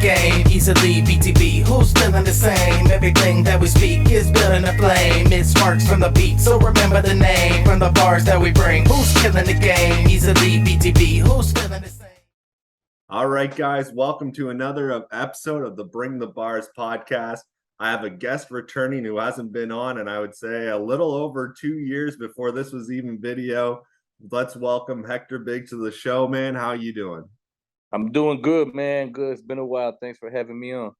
game easily. BTB, who's feeling the same? Everything that we speak is building a flame. It sparks from the beat, so remember the name. From the bars that we bring, who's killing the game easily. BTB, who's feeling the same? All right, guys, welcome to another episode of the Bring the Bars podcast. I have a guest returning who hasn't been on, and I would say a little over 2 years before this was even video. Let's welcome Hector Biggz to the show, man. How you doing? I'm doing good, man. Good. It's been a while. Thanks for having me on.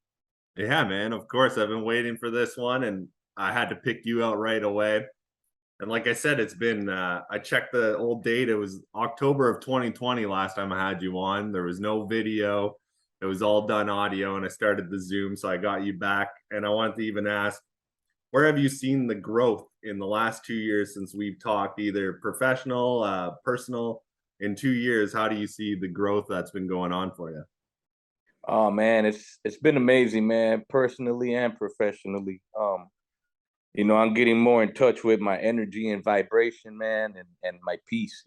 Yeah, man, of course. I've been waiting for this one, and I had to pick you out right away. And like I said, it's been, I checked the old date. It was October of 2020 last time I had you on. There was no video. It was all done audio, and I started the Zoom, so I got you back. And I wanted to even ask, where have you seen the growth in the last 2 years since we've talked, either professional, personal? In 2 years, how do you see the growth that's been going on for you? Oh man, it's been amazing, man, personally and professionally. I'm getting more in touch with my energy and vibration, man, and my peace,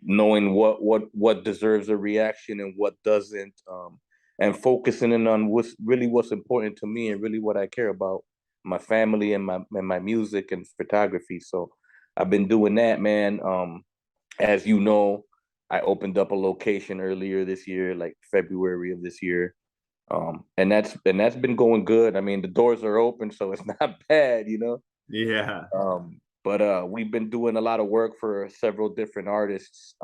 knowing what deserves a reaction and what doesn't, and focusing in on what's important to me and really what I care about, my family and my music and photography. So I've been doing that, man. As you know, I opened up a location earlier this year, like February of this year. And that's been going good. I mean, the doors are open, so it's not bad, Yeah. But we've been doing a lot of work for several different artists.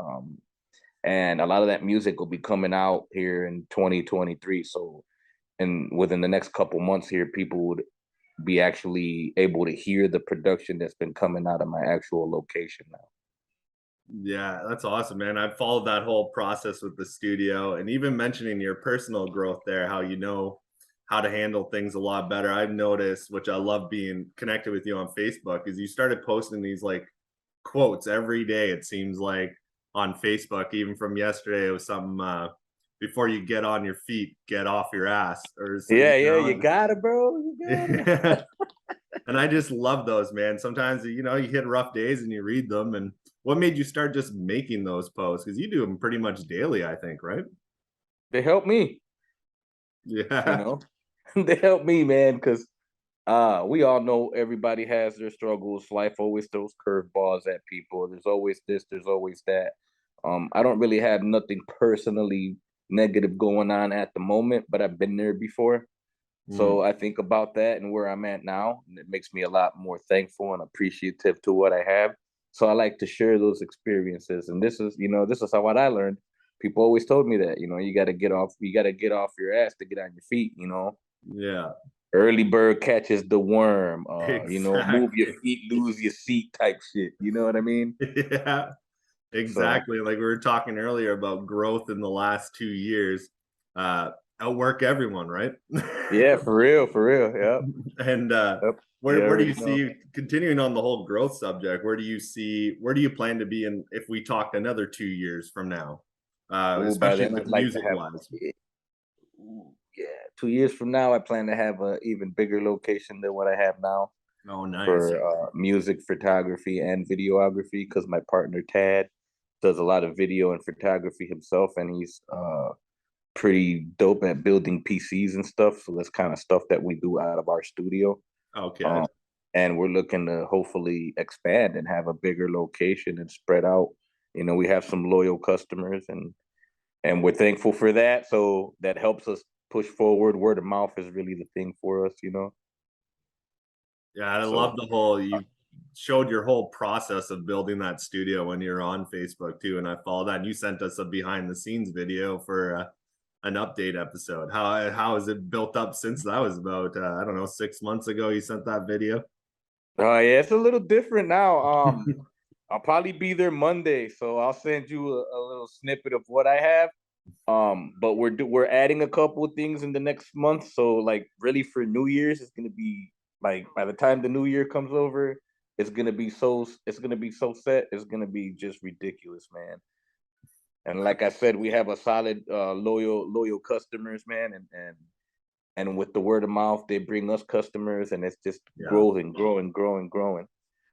And a lot of that music will be coming out here in 2023. So, and within the next couple months here, people would be actually able to hear the production that's been coming out of my actual location now. Yeah, that's awesome, man. I've followed that whole process with the studio, and even mentioning your personal growth there, how you know how to handle things a lot better. I've noticed, which I love being connected with you on Facebook, is you started posting these like quotes every day, it seems like, on Facebook. Even from yesterday, it was something before you get on your feet, get off your ass, or something, you got it, bro. You got it. And I just love those, man. Sometimes, you hit rough days and you read them. And what made you start just making those posts? Because you do them pretty much daily, I think, right? They help me. Yeah. They help me, man, because we all know everybody has their struggles. Life always throws curveballs at people. There's always this, there's always that. I don't really have nothing personally negative going on at the moment, but I've been there before. So I think about that and where I'm at now, and it makes me a lot more thankful and appreciative to what I have. So I like to share those experiences. And this is how what I learned. People always told me that, you got to get off your ass to get on your feet, Yeah. Early bird catches the worm, Exactly. Move your feet, lose your seat type shit. You know what I mean? Yeah, exactly. So, like we were talking earlier about growth in the last 2 years, outwork everyone, right? Yeah, for real. Yeah. And where do you see, continuing on the whole growth subject, where do you plan to be in if we talked another 2 years from now? Especially with music wise. Yeah, 2 years from now, I plan to have an even bigger location than what I have now. Oh, nice. For music, photography, and videography, because my partner Tad does a lot of video and photography himself, and he's pretty dope at building PCs and stuff. So that's kind of stuff that we do out of our studio. Okay. And we're looking to hopefully expand and have a bigger location and spread out. We have some loyal customers, and we're thankful for that. So that helps us push forward. Word of mouth is really the thing for us, Yeah, I love you showed your whole process of building that studio when you're on Facebook too, and I followed that. And you sent us a behind the scenes video for an update episode. How has it built up since? That was about I don't know, 6 months ago you sent that video. Oh yeah, it's a little different now. I'll probably be there Monday, so I'll send you a little snippet of what I have. But we're adding a couple of things in the next month. So like really for New Year's, it's gonna be like by the time the new year comes over, it's gonna be so set. It's gonna be just ridiculous, man. And like I said, we have a solid loyal customers, man, and with the word of mouth, they bring us customers, and it's just growing.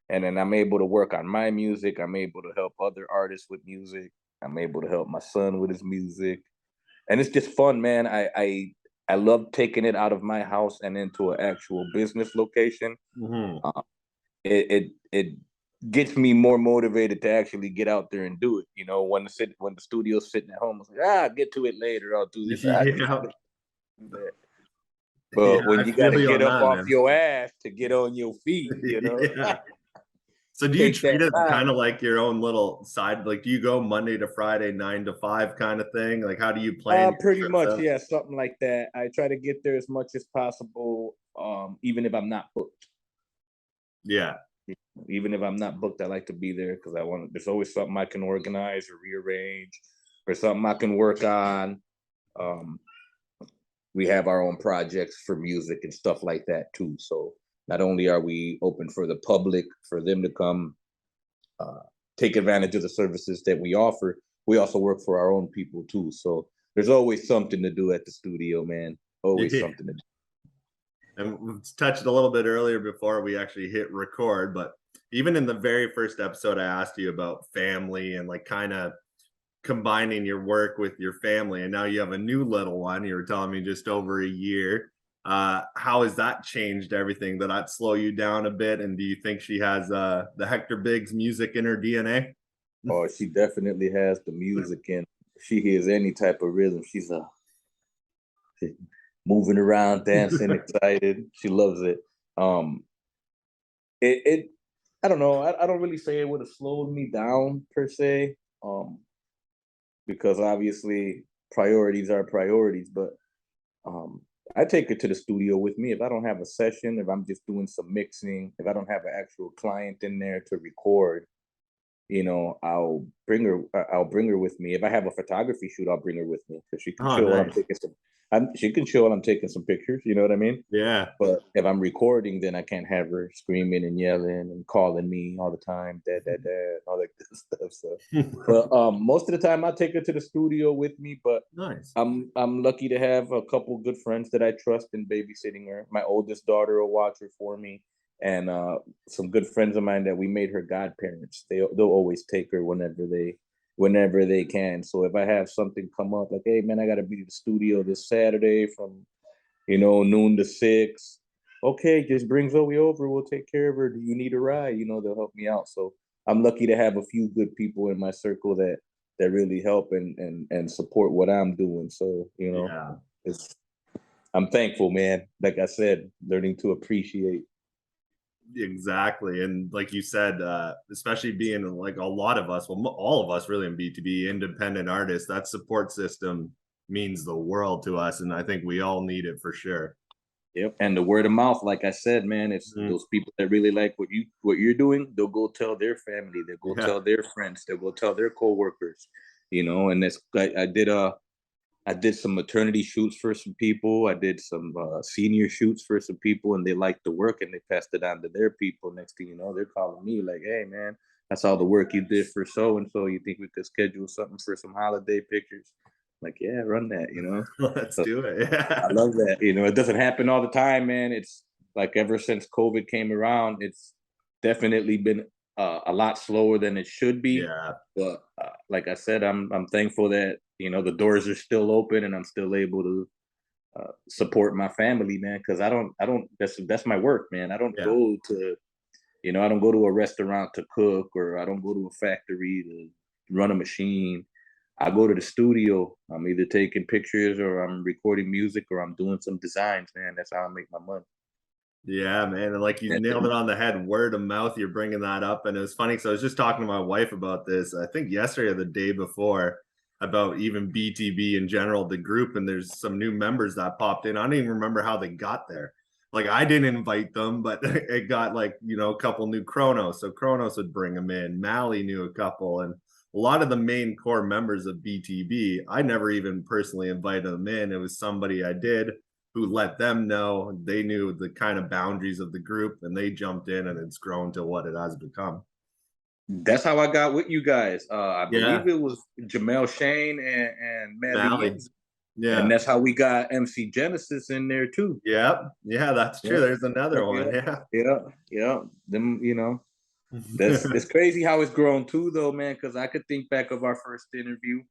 And then I'm able to work on my music. I'm able to help other artists with music. I'm able to help my son with his music. and it's just fun, man. I love taking it out of my house and into an actual business location. It gets me more motivated to actually get out there and do it. You know, when the studio's sitting at home, I was like, I'll get to it later. I'll do this. But when you got to get up off your ass to get on your feet, you know. So do you treat it kind of like your own little side? Like, do you go Monday to Friday, 9 to 5 kind of thing? Like, how do you plan? Pretty much, yeah, something like that. I try to get there as much as possible, even if I'm not booked. Yeah. Even if I'm not booked, I like to be there because there's always something I can organize or rearrange or something I can work on. We have our own projects for music and stuff like that too. So not only are we open for the public, for them to come take advantage of the services that we offer, we also work for our own people too. So there's always something to do at the studio, man. Always something to do. And we touched a little bit earlier before we actually hit record, but even in the very first episode, I asked you about family and like kind of combining your work with your family. And now you have a new little one. You were telling me just over a year. How has that changed everything? Did that slow you down a bit? And do you think she has the Hector Biggz music in her DNA? Oh, she definitely has the music in. She hears any type of rhythm. She's moving around, dancing, excited. She loves it. I don't know. I don't really say it would have slowed me down per se, because obviously priorities are priorities. But I take it to the studio with me. If I don't have a session, if I'm just doing some mixing, if I don't have an actual client in there to record, you know, I'll bring her with me. If I have a photography shoot, I'll bring her with me because she can show while I'm taking some. She can show while I'm taking some pictures. You know what I mean? Yeah. But if I'm recording, then I can't have her screaming and yelling and calling me all the time, dad, all that good stuff. So, but most of the time, I take her to the studio with me. But nice. I'm lucky to have a couple good friends that I trust in babysitting her. My oldest daughter will watch her for me. And some good friends of mine that we made her godparents. They'll always take her whenever they can. So if I have something come up, like, hey man, I gotta be at the studio this Saturday from, you know, noon to 6. Okay, just bring Zoe over. We'll take care of her. Do you need a ride? You know, they'll help me out. So I'm lucky to have a few good people in my circle that really help and support what I'm doing. So, you know, I'm thankful, man. Like I said, learning to appreciate. Exactly. And like you said, especially being like a lot of us, well, all of us really in BTB, independent artists, that support system means the world to us. And I think we all need it for sure. Yep. And the word of mouth, like I said, man, it's those people that really like what you're doing, they'll go tell their family, they'll go tell their friends, they'll go tell their coworkers, you know. And that's I did some maternity shoots for some people. I did some senior shoots for some people, and they liked the work, and they passed it on to their people. Next thing you know, they're calling me like, hey, man, I saw the work you did for so-and-so. You think we could schedule something for some holiday pictures? I'm like, yeah, run that, you know? Let's do it. Yeah. I love that. You know, it doesn't happen all the time, man. It's like ever since COVID came around, it's definitely been a lot slower than it should be. Yeah. But like I said, I'm thankful that, you know, the doors are still open and I'm still able to support my family, man. Because I don't. That's my work, man. I don't go to, you know, I don't go to a restaurant to cook, or I don't go to a factory to run a machine. I go to the studio. I'm either taking pictures or I'm recording music or I'm doing some designs, man. That's how I make my money. Yeah, man. And like you nailed it on the head, word of mouth, you're bringing that up. And it was funny because I was just talking to my wife about this, I think yesterday or the day before, about even BTB in general, the group. And there's some new members that popped in. I don't even remember how they got there. Like I didn't invite them, but it got like, you know, a couple new Kronos. So Kronos would bring them in. Mally knew a couple. And a lot of the main core members of BTB, I never even personally invited them in. It was somebody I did who let them know. They knew the kind of boundaries of the group and they jumped in, and it's grown to what it has become. That's how I got with you guys. I believe it was Jamel Shane and Mally. Yeah. And that's how we got MC Genesis in there too. Yep. Yeah, that's true. There's another one. Yeah. Them, you know, it's crazy how it's grown too though, man, because I could think back of our first interview.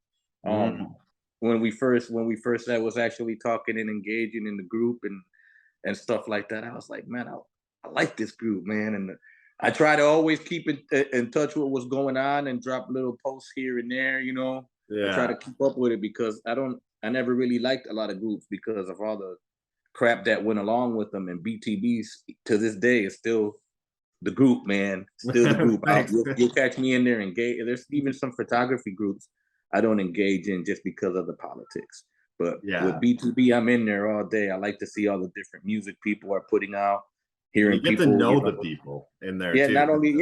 when we first was actually talking and engaging in the group and stuff like that, I was like, man, I like this group, man. And I try to always keep in touch with what's going on and drop little posts here and there, you know. I try to keep up with it because I never really liked a lot of groups because of all the crap that went along with them. And BTBs to this day is still the group, man. Still the group. You'll catch me in there engage. There's even some photography groups I don't engage in just because of the politics. But with BTB, I'm in there all day. I like to see all the different music people are putting out. Hearing you get people, to know the people in there too. Not only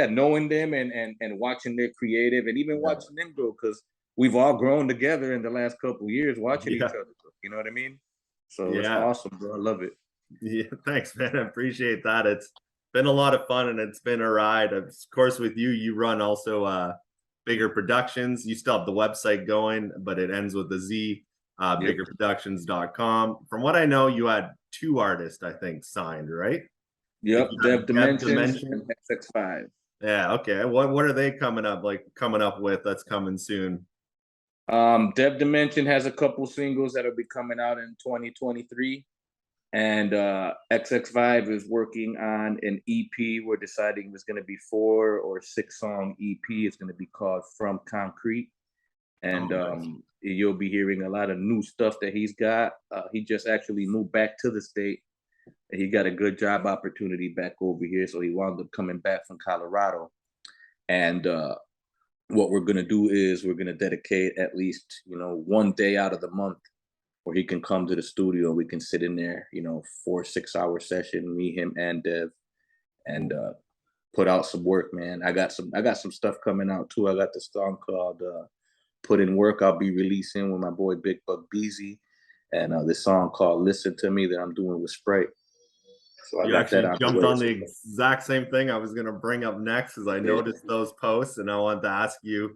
knowing them and watching their creative and even watching them grow, because we've all grown together in the last couple of years watching each other. You know what I mean? So it's awesome, bro. I love it. Yeah, thanks, man. I appreciate that. It's been a lot of fun and it's been a ride. Of course, with you run also Bigger Productions. You still have the website going, but it ends with a Z, biggerproductions.com. From what I know, you had 2 artists, I think, signed, right? Yep, Dev Dimensions and XX5. Yeah, okay. What are they coming up with that's coming soon? Dev Dimension has a couple singles that'll be coming out in 2023. And XX5 is working on an EP. We're deciding if it's going to be 4 or 6 song EP. It's going to be called From Concrete. And you'll be hearing a lot of new stuff that he's got. He just actually moved back to the state. And he got a good job opportunity back over here. So he wound up coming back from Colorado. And what we're going to do is we're going to dedicate at least, 1 day out of the month where he can come to the studio. We can sit in there, 4 6-hour session, me, him, and Dev, and put out some work, man. I got some stuff coming out too. I got this song called Put in Work I'll be releasing with my boy Big Buck Beezy, and this song called Listen to Me that I'm doing with Sprite. So you actually jumped on the exact same thing I was going to bring up next, because I noticed those posts and I wanted to ask you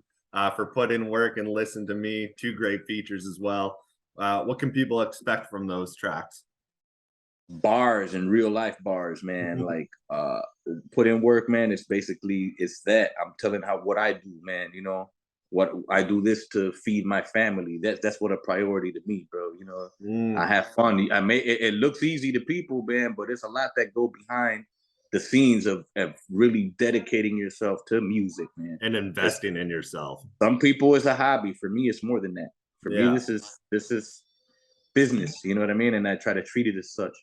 for Put in Work and Listen to Me, 2 great features as well. What can people expect from those tracks? Bars and real life bars, man. Like Put in Work, man. It's that I'm telling what I do, man. What I do this to feed my family. That's what a priority to me, bro. I have fun. It looks easy to people, man, but it's a lot that go behind the scenes of really dedicating yourself to music, man, and investing in yourself. Some people it's a hobby. For me, it's more than that. For me, this is business. You know what I mean? And I try to treat it as such.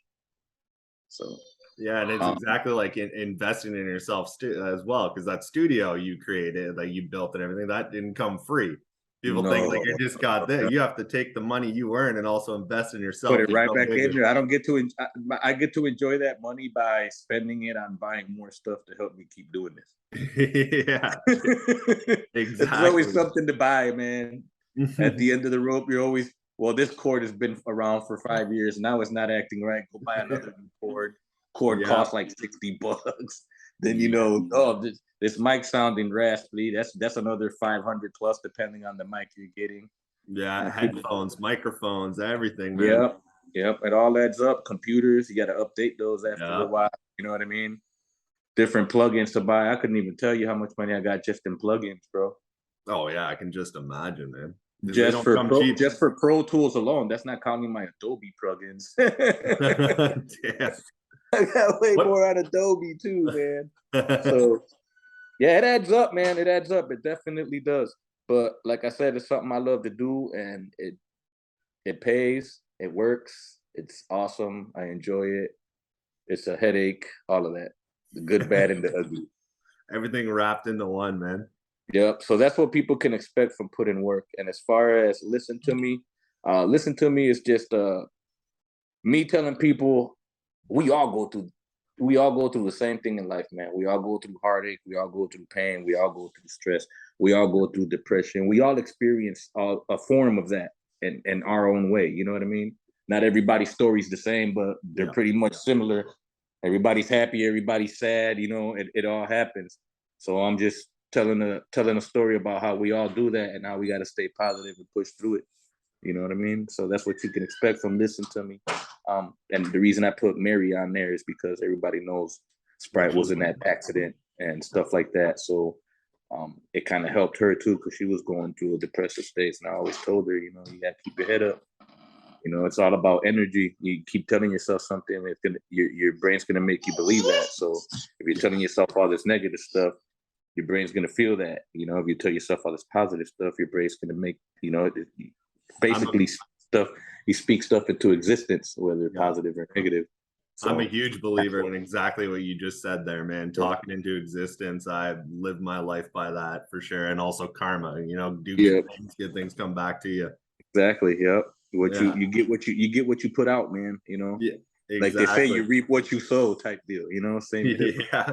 So yeah, and it's exactly like investing in yourself as well, because that studio you created, that you built and everything, that didn't come free. People think like you just got there. You have to take the money you earn and also invest in yourself. Put it right back in there. I don't get to. I get to enjoy that money by spending it on buying more stuff to help me keep doing this. Yeah, exactly. There's always something to buy, man. At the end of the rope, you're always, this cord has been around for 5 years. Now it's not acting right. Go buy another new cord. Cord costs like $60. Then this mic sounding raspy. That's another 500 plus, depending on the mic you're getting. Yeah, headphones, microphones, everything, man. Yep. It all adds up. Computers, you got to update those after a while. You know what I mean? Different plugins to buy. I couldn't even tell you how much money I got just in plugins, bro. Oh yeah, I can just imagine, man. Just for Pro Tools alone, that's not counting my Adobe plugins. Yeah. I got way more on Adobe too, man. So yeah, it adds up, man. It adds up. It definitely does. But like I said, it's something I love to do, and it pays. It works. It's awesome. I enjoy it. It's a headache. All of that, the good, bad, and the ugly. Everything wrapped into one, man. Yep. So that's what people can expect from Put in Work. And as far as Listen to Me is just me telling people we all go through the same thing in life, man. We all go through heartache. We all go through pain. We all go through stress. We all go through depression. We all experience a form of that in our own way. You know what I mean? Not everybody's story's the same, but they're pretty much similar. Everybody's happy. Everybody's sad. It all happens. So I'm just telling a story about how we all do that and how we got to stay positive and push through it. You know what I mean? So that's what you can expect from Listen to Me. And the reason I put Mary on there is because everybody knows Sprite was in that accident and stuff like that. So it kind of helped her too, because she was going through a depressive state. And I always told her, you gotta keep your head up. It's all about energy. You keep telling yourself something, it's gonna your brain's gonna make you believe that. So if you're telling yourself all this negative stuff, your brain's gonna feel that. If you tell yourself all this positive stuff, your brain's gonna make basically stuff. You speak stuff into existence, whether positive or negative. So I'm a huge believer in exactly what you just said there, man. Talking into existence. I live my life by that for sure. And also karma, good things come back to you. Exactly. Yep. You get what you put out, man. Yeah, exactly. Like they say, you reap what you sow type deal, same difference. Yeah.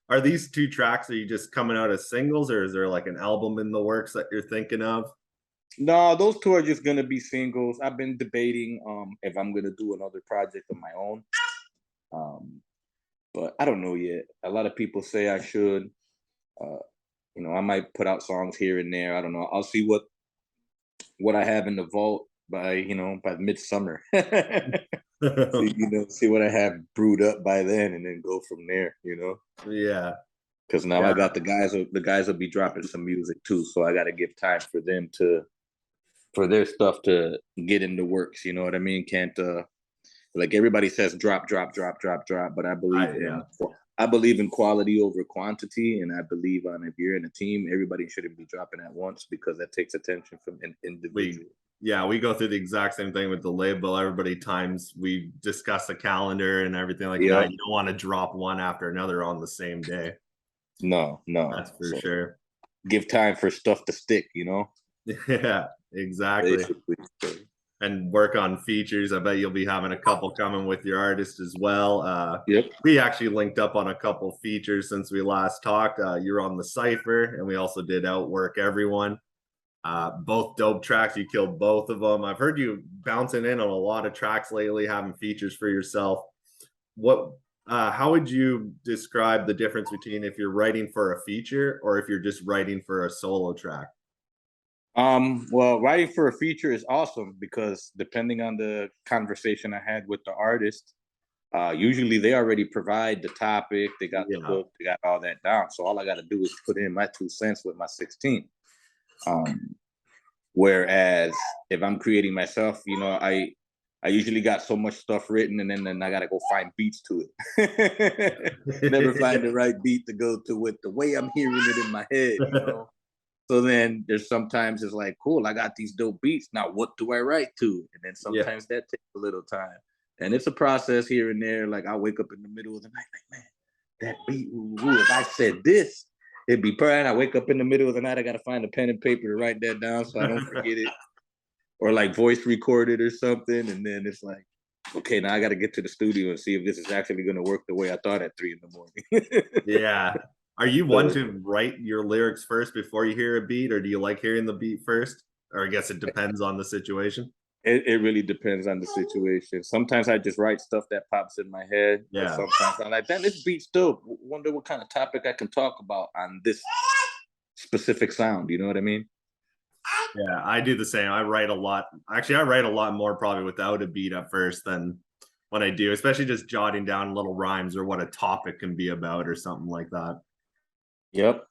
Are these 2 tracks, are you just coming out as singles, or is there like an album in the works that you're thinking of? No, those 2 are just gonna be singles. I've been debating if I'm gonna do another project of my own. But I don't know yet. A lot of people say I should. I might put out songs here and there. I don't know. I'll see what I have in the vault by midsummer. See what I have brewed up by then, and then go from there. Yeah. Because now I got the guys will be dropping some music too, so I got to give time for them for their stuff to get in the works. You know what I mean? Can't like everybody says drop, but I believe in quality over quantity, and I believe if you're in a team, everybody shouldn't be dropping at once, because that takes attention from an individual. We go through the exact same thing with the label. Everybody we discuss the calendar and everything like that. You don't want to drop one after another on the same day. No, that's for sure. Give time for stuff to stick, Yeah, exactly. Basically. And work on features. I bet you'll be having a couple coming with your artist as well. We actually linked up on a couple features since we last talked. You're on the Cypher, and we also did Outwork Everyone. Both dope tracks. You killed both of them. I've heard you bouncing in on a lot of tracks lately, having features for yourself. How would you describe the difference between if you're writing for a feature or if you're just writing for a solo track? Well, writing for a feature is awesome, because depending on the conversation I had with the artist, usually they already provide the topic, they got the hook, they got all that down. So all I got to do is put in my 2 cents with my 16. Whereas if I'm creating myself, I usually got so much stuff written, and then I got to go find beats to it. Never find the right beat to go to with the way I'm hearing it in my head, So then there's sometimes it's like, cool, I got these dope beats. Now what do I write to? And then sometimes that takes a little time. And it's a process here and there. Like I wake up in the middle of the night, like, man, that beat, if I said this, it'd be perfect. I wake up in the middle of the night, I got to find a pen and paper to write that down so I don't forget it. Or like voice record it or something. And then it's like, okay, now I got to get to the studio and see if this is actually going to work the way I thought at 3 a.m. Yeah. Are you one to write your lyrics first before you hear a beat, or do you like hearing the beat first? Or I guess it depends on the situation. It really depends on the situation. Sometimes I just write stuff that pops in my head. Yeah. Sometimes I'm like, damn, this beat's dope. Wonder what kind of topic I can talk about on this specific sound. You know what I mean? Yeah, I do the same. I write a lot. Actually, I write a lot more probably without a beat at first than when I do, especially just jotting down little rhymes or what a topic can be about or something like that. Yep,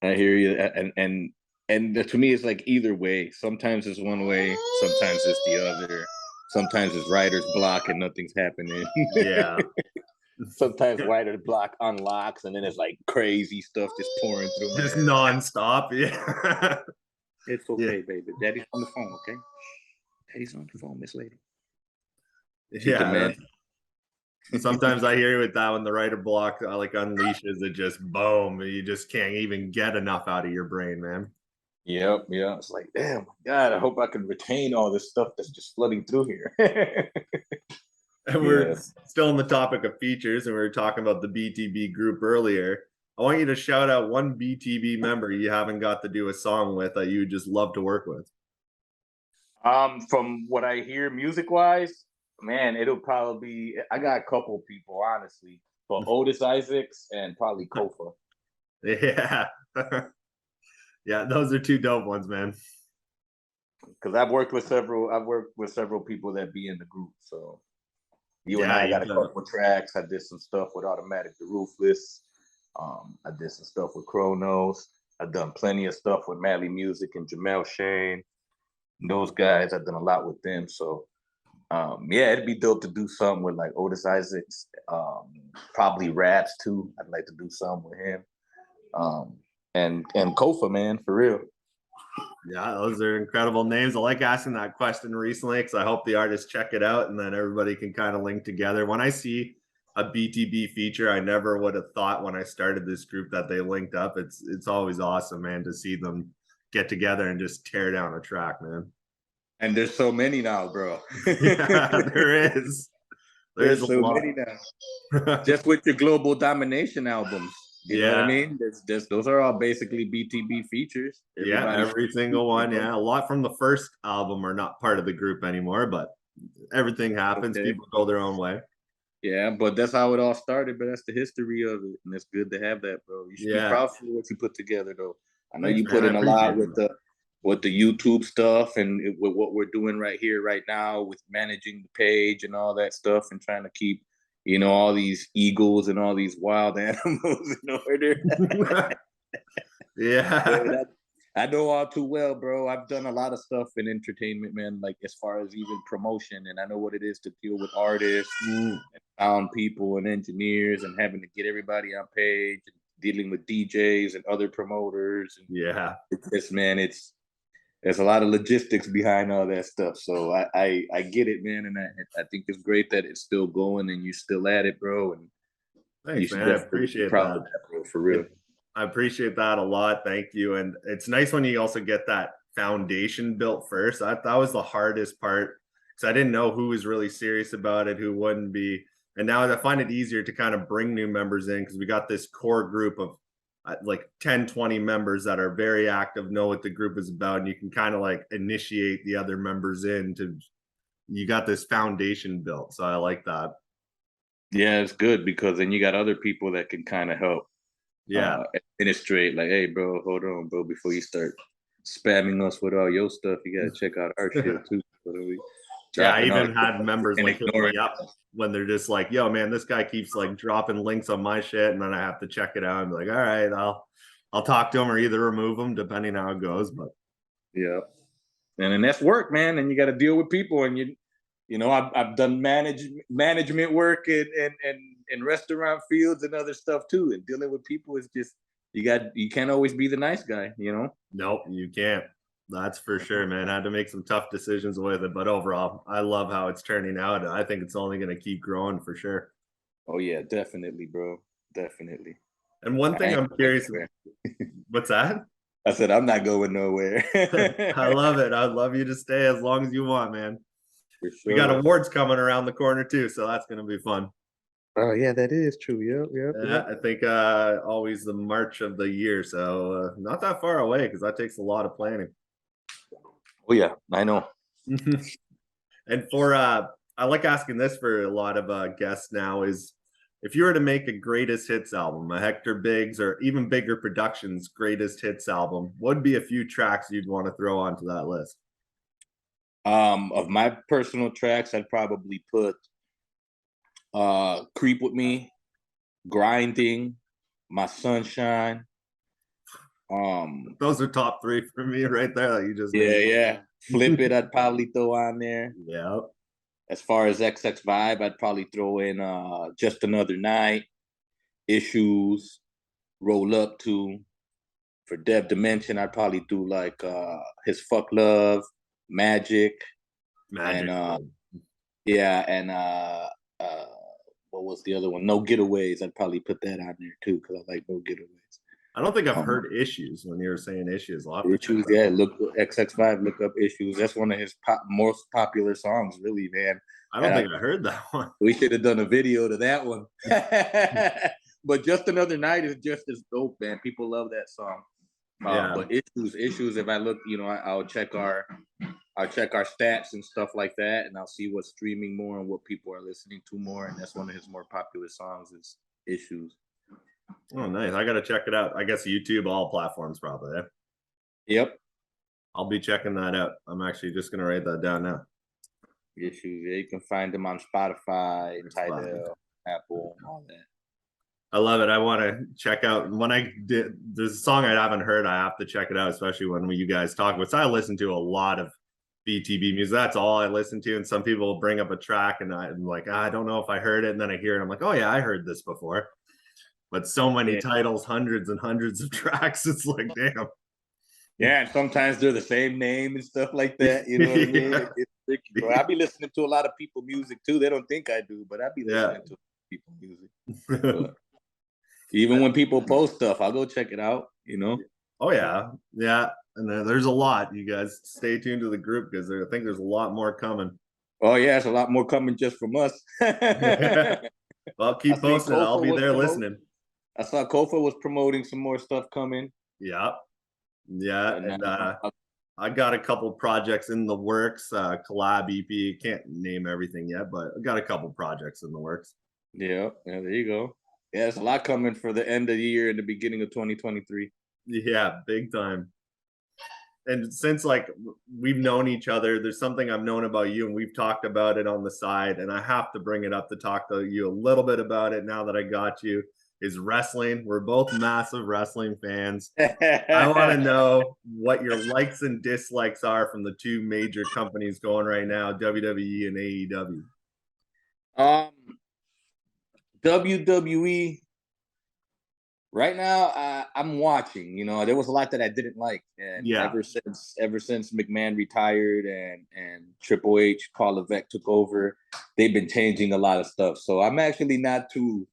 I hear you. And to me, it's like either way. Sometimes it's one way, sometimes it's the other. Sometimes it's writer's block and nothing's happening. Yeah. Sometimes writer's block unlocks, and then it's like crazy stuff just pouring through. Just nonstop. Yeah. It's okay, baby. Daddy's on the phone, okay? Daddy's on the phone, Miss Lady. Yeah, man. Sometimes I hear with that when the writer block like unleashes it, just boom, you just can't even get enough out of your brain, man. Yep, yeah. It's like, damn, God, I hope I can retain all this stuff that's just flooding through here. And we're still on the topic of features, and we were talking about the BTB group earlier. I want you to shout out one BTB member you haven't got to do a song with that you would just love to work with. From what I hear music-wise, man, it'll probably be, I got a couple people, honestly, but Otis Isaacs and probably Kofa. Yeah. Yeah, those are 2 dope ones, man. Because I've worked with several people that be in the group. So you and I got a couple of tracks. I did some stuff with Automatic the Ruthless. I did some stuff with Chronos. I've done plenty of stuff with Mally Music and Jamel Shane. Those guys, I've done a lot with them. So yeah, it'd be dope to do something with like Otis Isaacs, probably Raps too. I'd like to do something with him. And Kofa, man, for real. Yeah, those are incredible names. I like asking that question recently because I hope the artists check it out and then everybody can kind of link together. When I see a BTB feature, I never would have thought when I started this group that they linked up. It's always awesome, man, to see them get together and just tear down a track, man. And there's so many now, bro. Yeah, there is. There's so many now. Just with your Global Domination albums. You know what I mean? Those are all basically BTB features. Every single one. Yeah, a lot from the first album are not part of the group anymore, but everything happens. Okay. People go their own way. Yeah, but that's how it all started. But that's the history of it, and it's good to have that, bro. You should be proud for what you put together, though. I know you put in a lot with the YouTube stuff and with what we're doing right here, right now, with managing the page and all that stuff, and trying to keep, you know, all these eagles and all these wild animals in order. Yeah. I know all too well, bro. I've done a lot of stuff in entertainment, man, like as far as even promotion, and I know what it is to deal with artists and sound people and engineers and having to get everybody on page and dealing with DJs and other promoters. And there's a lot of logistics behind all that stuff. So I get it, man, and I think it's great that it's still going and you're still at it, bro. And thanks, man. I appreciate that. Bro, for real. I appreciate that a lot. Thank you. And it's nice when you also get that foundation built first. That was the hardest part because I didn't know who was really serious about it, who wouldn't be. And now I find it easier to kind of bring new members in because we got this core group of like 10, 20 members that are very active, know what the group is about. And you can kind of like initiate the other members you got this foundation built. So I like that. Yeah, it's good because then you got other people that can kind of help. Yeah, administrate, like, hey, bro, hold on, bro, before you start spamming us with all your stuff, you gotta check out our shit too. I even had members like hit me up when they're just like, yo, man, this guy keeps like dropping links on my shit, and then I have to check it out and be like, all right, I'll talk to him or either remove them depending on how it goes. But yeah, and then that's work, man, and you got to deal with people, and you know, I've done management work in restaurant fields and other stuff too. And dealing with people is just you can't always be the nice guy, you know? Nope, you can't. That's for sure, man. I had to make some tough decisions with it, but overall, I love how it's turning out. I think it's only going to keep growing for sure. Oh yeah, definitely, bro. Definitely. And one thing I'm curious about, what's that? I said I'm not going nowhere. I love it. I'd love you to stay as long as you want, man. For sure. We got awards coming around the corner too, so that's going to be fun. Oh yeah, that is true. Yeah. I think always the March of the year, so not that far away because that takes a lot of planning. Oh yeah, I know. And for I like asking this for a lot of guests now is if you were to make a greatest hits album, a Hector Biggz or even bigger productions greatest hits album, what would be a few tracks you'd want to throw onto that list? Of my personal tracks, I'd probably put Creep With Me, Grinding, My Sunshine. Those are top three for me right there that you just named. Flip It, I'd probably throw on there. Yeah. As far as XX Vibe, I'd probably throw in Just Another Night, Issues, Roll Up To. For Dev Dimension, I'd probably do like His Fuck Love, Magic. And what was the other one? No Getaways. I'd probably put that on there too because I like No Getaways. I don't think I've heard Issues when you were saying Issues a lot. Issues, yeah. Look, XX5, look up Issues. That's one of his most popular songs, really, man. I don't think I heard that one. We should have done a video to that one. But Just Another Night is just as dope, man. People love that song. But issues. If I look, you know, I'll check our stats and stuff like that, and I'll see what's streaming more and what people are listening to more. And that's one of his more popular songs is Issues. Oh, nice! I gotta check it out. I guess YouTube, all platforms, probably. Yep. I'll be checking that out. I'm actually just gonna write that down now. Issues. Yeah, you can find them on Spotify, Tidal, Apple, all that. I love it. I want to check out when I did. There's a song I haven't heard. I have to check it out, especially when you guys talk about. So I listen to a lot of BTB music. That's all I listen to. And some people will bring up a track, and I'm like, I don't know if I heard it. And then I hear it. I'm like, oh yeah, I heard this before. But so many titles, hundreds and hundreds of tracks. It's like, damn. Yeah, and sometimes they're the same name and stuff like that. You know what I mean? It's tricky, bro. I be listening to a lot of people music too. They don't think I do, but I be listening to people music. But even when people post stuff, I'll go check it out, you know? Oh, yeah. Yeah. And there's a lot. You guys stay tuned to the group because I think there's a lot more coming. Oh, yeah. It's a lot more coming just from us. Well, keep posting it. I'll be there listening. I saw Kofa was promoting some more stuff coming. Yeah. Yeah. And I got a couple projects in the works, collab EP. Can't name everything yet, but I got a couple projects in the works. Yeah. Yeah, there you go. Yeah, there's a lot coming for the end of the year and the beginning of 2023. Yeah, big time. And since like we've known each other, there's something I've known about you, and we've talked about it on the side, and I have to bring it up to talk to you a little bit about it now that I got you, is wrestling. We're both massive wrestling fans. I want to know what your likes and dislikes are from the two major companies going right now, WWE and AEW. WWE right now, I'm watching. You know, there was a lot that I didn't like, and ever since McMahon retired and Triple H, Paul Levesque took over, they've been changing a lot of stuff. So I'm actually not too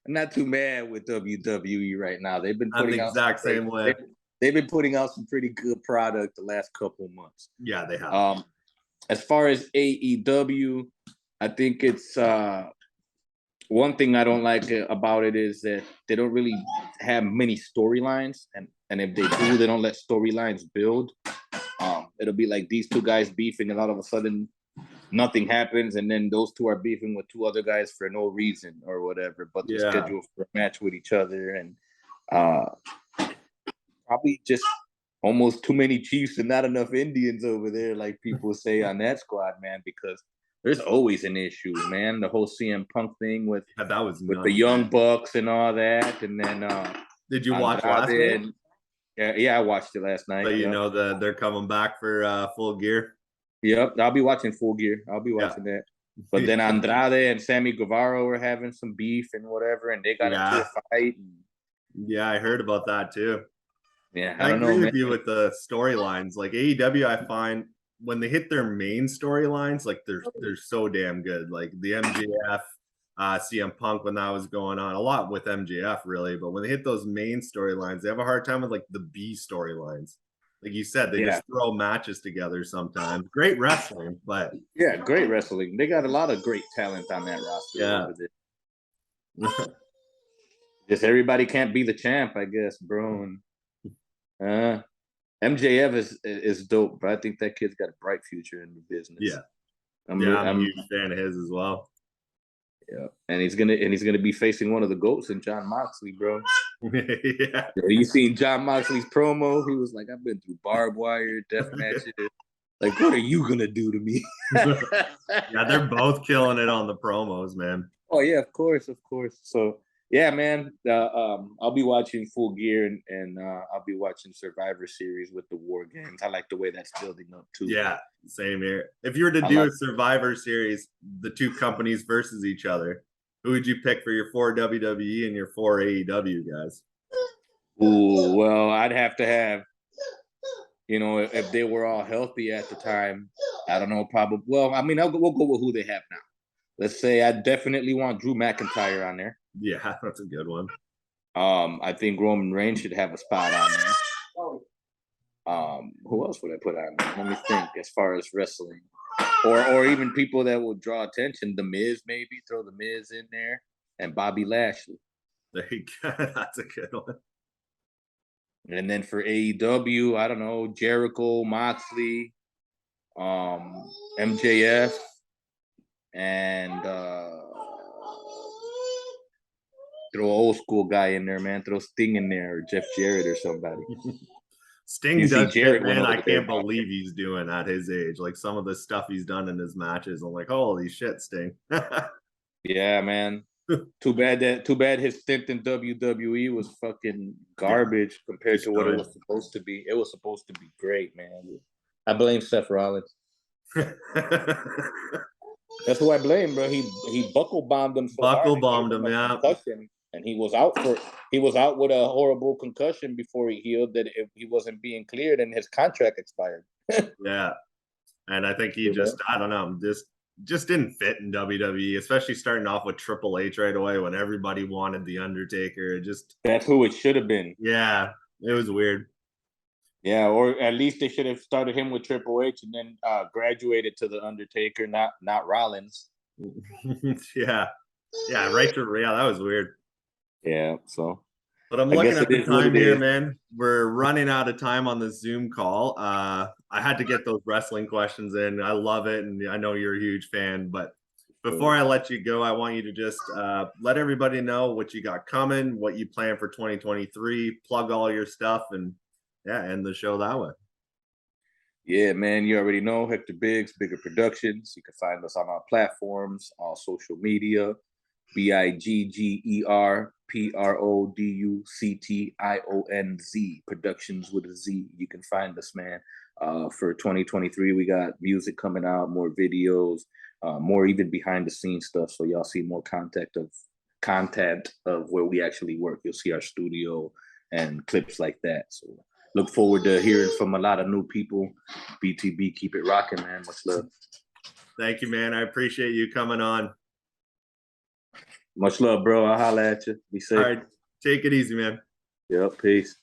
mad with WWE right now. They've been putting out the exact same way. They've been putting out some pretty good product the last couple of months. Yeah, they have. As far as AEW, I think it's one thing I don't like about it is that they don't really have many storylines, and if they do, they don't let storylines build. It'll be like these two guys beefing, and all of a sudden nothing happens, and then those two are beefing with two other guys for no reason or whatever, but they're scheduled for a match with each other, and probably just almost too many Chiefs and not enough Indians over there, like people say on that squad, man, because there's always an issue, man. The whole CM Punk thing with the Young Bucks and all that, and then did you watch last night? Yeah, I watched it last night. So you know that they're coming back for Full Gear. Yep, I'll be watching Full Gear. I'll be watching that. But then Andrade and Sammy Guevara were having some beef and whatever, and they got into a fight. Yeah, I heard about that too. Yeah, I agree with you with the storylines. Like AEW, I find when they hit their main storylines, like they're so damn good. Like the MJF, CM Punk when that was going on, a lot with MJF really, but when they hit those main storylines, they have a hard time with like the B storylines. Like you said, they just throw matches together sometimes. Great wrestling, but great wrestling. They got a lot of great talent on that roster. Yeah. Just everybody can't be the champ, I guess, bro. And MJF is dope, but I think that kid's got a bright future in the business. Yeah. I'm a huge fan of his as well. Yeah. And he's gonna be facing one of the GOATs in Jon Moxley, bro. Yeah. You seen Jon Moxley's promo? He was like, I've been through barbed wire, death matches. Like, what are you gonna do to me? Yeah, they're both killing it on the promos, man. Oh yeah, of course. So yeah, man. I'll be watching Full Gear and I'll be watching Survivor Series with the War Games. I like the way that's building up too. Yeah, same here. If you were to do a Survivor Series, the two companies versus each other, who would you pick for your 4 WWE and your 4 AEW guys? Ooh, well, I'd have to have, you know, if they were all healthy at the time, I don't know, probably. Well, I mean, we'll go with who they have now. Let's say I definitely want Drew McIntyre on there. Yeah, that's a good one. I think Roman Reigns should have a spot on there. Who else would I put on there? Let me think. As far as wrestling, or even people that will draw attention, The Miz, maybe throw The Miz in there, and Bobby Lashley. There you go. That's a good one. And then for AEW, I don't know, Jericho, Moxley, MJF, and throw an old school guy in there, man. Throw Sting in there, or Jeff Jarrett or somebody. Sting does shit, man. I can't believe he's doing at his age. Like some of the stuff he's done in his matches, I'm like, holy shit, Sting. Yeah, man. Too bad his stint in WWE was fucking garbage compared to what it was supposed to be. It was supposed to be great, man. I blame Seth Rollins. That's who I blame, bro. He buckle bombed him. Buckle bombed him, yeah. And he was out with a horrible concussion before he healed. That he wasn't being cleared, and his contract expired. Yeah, and I think he I don't know, just didn't fit in WWE, especially starting off with Triple H right away when everybody wanted the Undertaker. That's who it should have been. Yeah, it was weird. Yeah, or at least they should have started him with Triple H and then graduated to the Undertaker, not Rollins. Yeah, that was weird. Yeah, so. But I'm looking at the time here, man. We're running out of time on the Zoom call. I had to get those wrestling questions in. I love it, and I know you're a huge fan. But before I let you go, I want you to just let everybody know what you got coming, what you plan for 2023, plug all your stuff, and end the show that way. Yeah, man, you already know Hector Biggz, Bigger Productions. You can find us on our platforms, all social media, BIGGERPRODUCTIONZ, Productions with a Z. You can find us, man. For 2023, we got music coming out, more videos, more even behind the scenes stuff. So y'all see more content of where we actually work. You'll see our studio and clips like that. So look forward to hearing from a lot of new people. BTB, keep it rocking, man. Much love. Thank you, man. I appreciate you coming on. Much love, bro. I'll holler at you. Be safe. All right. Take it easy, man. Yep. Peace.